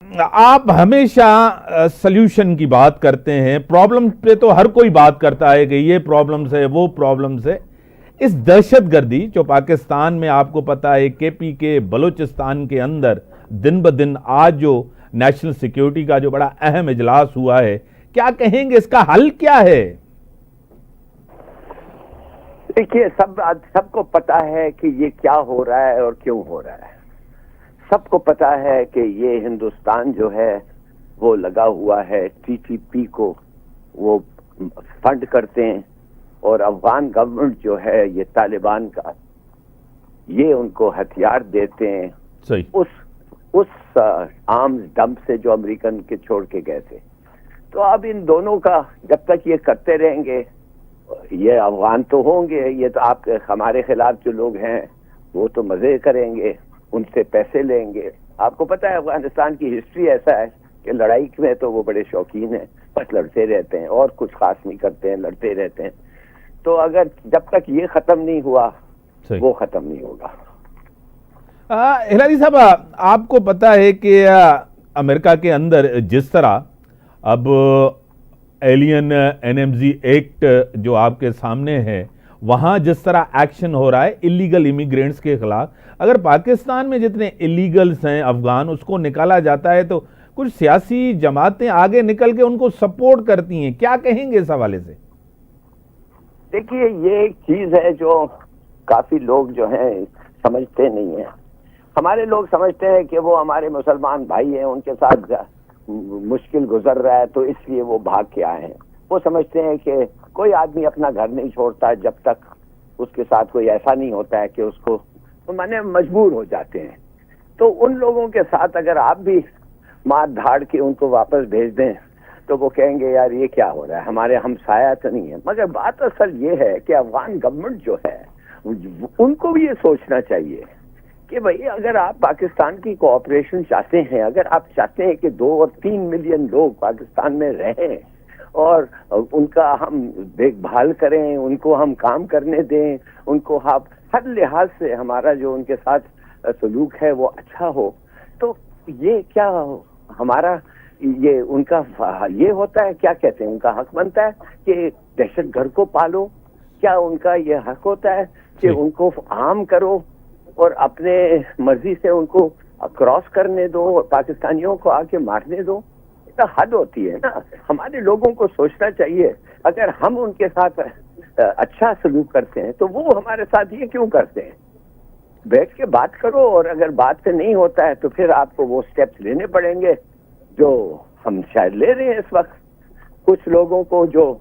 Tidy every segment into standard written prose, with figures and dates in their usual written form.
आप हमेशा सल्यूशन की बात करते हैं, प्रॉब्लम पे तो हर कोई बात करता है कि ये प्रॉब्लम्स है, वो प्रॉब्लम्स है। इस दहशतगर्दी जो पाकिस्तान में आपको पता है केपी के बलूचिस्तान के अंदर दिन ब दिन आज जो नेशनल सिक्योरिटी का जो बड़ा अहम इजलास हुआ है, क्या कहेंगे, इसका हल क्या है? देखिए, सबको पता है कि ये क्या हो रहा है और क्यों हो रहा है। सबको पता है कि ये हिंदुस्तान जो है वो लगा हुआ है टीटीपी को, वो फंड करते हैं, और अफगान गवर्नमेंट जो है ये तालिबान का, ये उनको हथियार देते हैं। सही। उस आर्म्स डंप से जो अमेरिकन के छोड़ के गए थे। तो अब इन दोनों का जब तक ये करते रहेंगे, ये अफगान तो होंगे, ये तो आप हमारे खिलाफ जो लोग हैं वो तो मजे करेंगे, उनसे पैसे लेंगे। आपको पता है अफगानिस्तान की हिस्ट्री ऐसा है कि लड़ाई में तो वो बड़े शौकीन हैं, बस लड़ते रहते हैं और कुछ खास नहीं करते हैं, लड़ते रहते हैं। तो अगर जब तक ये खत्म नहीं हुआ वो खत्म नहीं होगा। हिलारी साहब, आपको पता है कि अमेरिका के अंदर जिस तरह अब एलियन एनएमजी एक्ट जो आपके सामने है, वहां जिस तरह एक्शन हो रहा है इलीगल इमिग्रेंट्स के खिलाफ, अगर पाकिस्तान में जितने इलीगल्स हैं अफगान, उसको निकाला जाता है तो कुछ सियासी जमातें आगे निकल के उनको सपोर्ट करती हैं। क्या कहेंगे इस हवाले से? देखिए, ये एक चीज है जो काफी लोग जो हैं समझते नहीं है। हमारे लोग समझते हैं कि वो हमारे मुसलमान भाई हैं, उनके साथ मुश्किल गुजर रहा है तो इसलिए वो भाग के आए हैं। वो समझते हैं कि कोई आदमी अपना घर नहीं छोड़ता जब तक उसके साथ कोई ऐसा नहीं होता है कि उसको तो माने मजबूर हो जाते हैं। तो उन लोगों के साथ अगर आप भी मार धाड़ के उनको वापस भेज दें तो वो कहेंगे यार ये क्या हो रहा है, हमारे हमसाया तो नहीं है। मगर बात असल ये है कि अफगान गवर्नमेंट जो है उनको भी ये सोचना चाहिए कि भाई अगर आप पाकिस्तान की कोऑपरेशन चाहते हैं, अगर आप चाहते हैं कि 2 और 3 मिलियन लोग पाकिस्तान में रहें और उनका हम देखभाल करें, उनको हम काम करने दें, उनको आप हर लिहाज से हमारा जो उनके साथ सलूक है वो अच्छा हो, तो ये क्या हमारा ये उनका ये होता है, क्या कहते हैं, उनका हक बनता है कि दहशत गर्द को पालो? क्या उनका ये हक होता है कि उनको आम करो और अपने मर्जी से उनको क्रॉस करने दो और पाकिस्तानियों को आके मारने दो? तो हद होती है ना। हमारे लोगों को सोचना चाहिए, अगर हम उनके साथ अच्छा सलूक करते हैं तो वो हमारे साथ ये क्यों करते हैं? बैठ के बात करो, और अगर बात से नहीं होता है तो फिर आपको वो स्टेप्स लेने पड़ेंगे जो हम शायद ले रहे हैं इस वक्त। कुछ लोगों को जो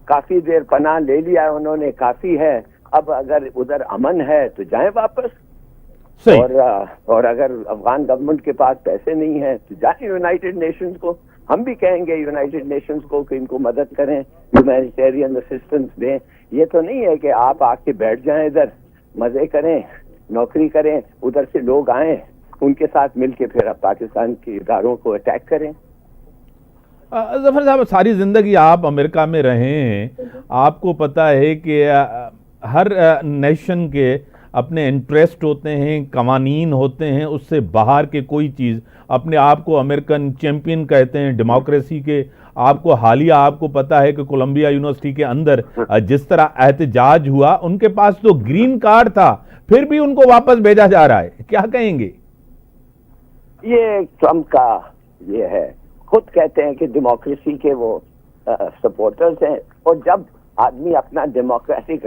काफी देर पनाह ले लिया है उन्होंने, काफी है, अब अगर उधर अमन है तो जाएं वापस। और अगर अफगान गवर्नमेंट के पास पैसे नहीं है तो जाएं यूनाइटेड नेशंस को। हम भी कहेंगे यूनाइटेड नेशंस को कि इनको मदद करें, ह्यूमैनिटेरियन असिस्टेंस दें। ये तो नहीं है कि आप आके बैठ जाएं इधर, मजे करें, नौकरी करें, उधर से लोग आए उनके साथ मिलके फिर आप पाकिस्तान के इदारों को अटैक करें। जफर साहब, सारी जिंदगी आप अमेरिका में रहे हैं, आपको पता है कि हर नेशन के अपने इंटरेस्ट होते हैं, कवानीन होते हैं, उससे बाहर के कोई चीज़। अपने आप को अमेरिकन चैंपियन कहते हैं डेमोक्रेसी के। आपको हालिया आपको पता है कि कोलंबिया यूनिवर्सिटी के अंदर जिस तरह एहतजाज हुआ, उनके पास तो ग्रीन कार्ड था, फिर भी उनको वापस भेजा जा रहा है। क्या कहेंगे? ये ट्रम्प का ये है, खुद कहते हैं कि डेमोक्रेसी के वो सपोर्टर्स हैं, और जब आदमी अपना democratic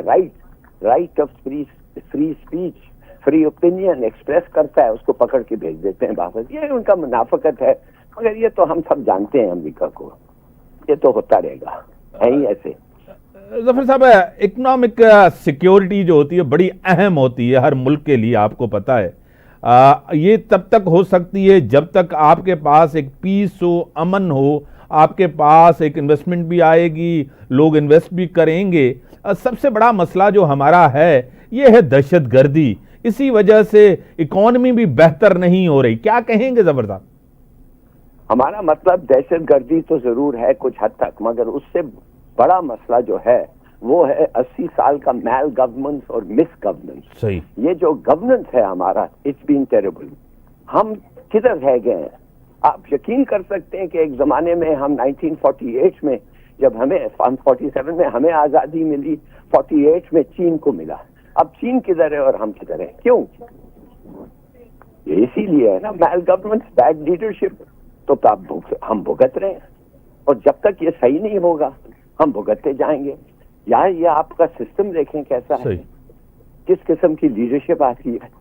right of free speech, free opinion express करता है, उसको पकड़ के भेज देते हैं वापस। ये उनका मुनाफिकत है। मगर ये तो हम सब जानते हैं अमेरिका को, ये तो होता रहेगा, है ही ऐसे। जफर साहब, इकोनॉमिक सिक्योरिटी जो होती है बड़ी अहम होती है हर मुल्क के लिए, आपको पता है। ये तब तक हो सकती है जब तक आपके पास एक पीस हो, अमन हो, आपके पास एक इन्वेस्टमेंट भी आएगी, लोग इन्वेस्ट भी करेंगे। सबसे बड़ा मसला जो हमारा है ये है दहशतगर्दी। इसी वजह से इकोनॉमी भी बेहतर नहीं हो रही। क्या कहेंगे जफर साहब? हमारा मतलब दहशतगर्दी तो जरूर है कुछ हद तक, मगर उससे बड़ा मसला जो है वो है 80 साल का मैल गवर्नेंस और मिस गवर्नेंस। ये जो गवर्नेंस है हमारा, इट्स बीन टेरेबल। हम किधर रह गए हैं? आप यकीन कर सकते हैं कि एक जमाने में हम 1948 में जब हमें 47 में हमें आजादी मिली, 48 में चीन को मिला। अब चीन किधर है और हम किधर हैं? क्यों? ये इसीलिए है ना, मैल गवर्नमेंट, बैड लीडरशिप। तो हम भुगत रहे हैं, और जब तक ये सही नहीं होगा हम भुगतते जाएंगे। यार ये आपका सिस्टम देखें कैसा है, किस किस्म की लीडरशिप आती है।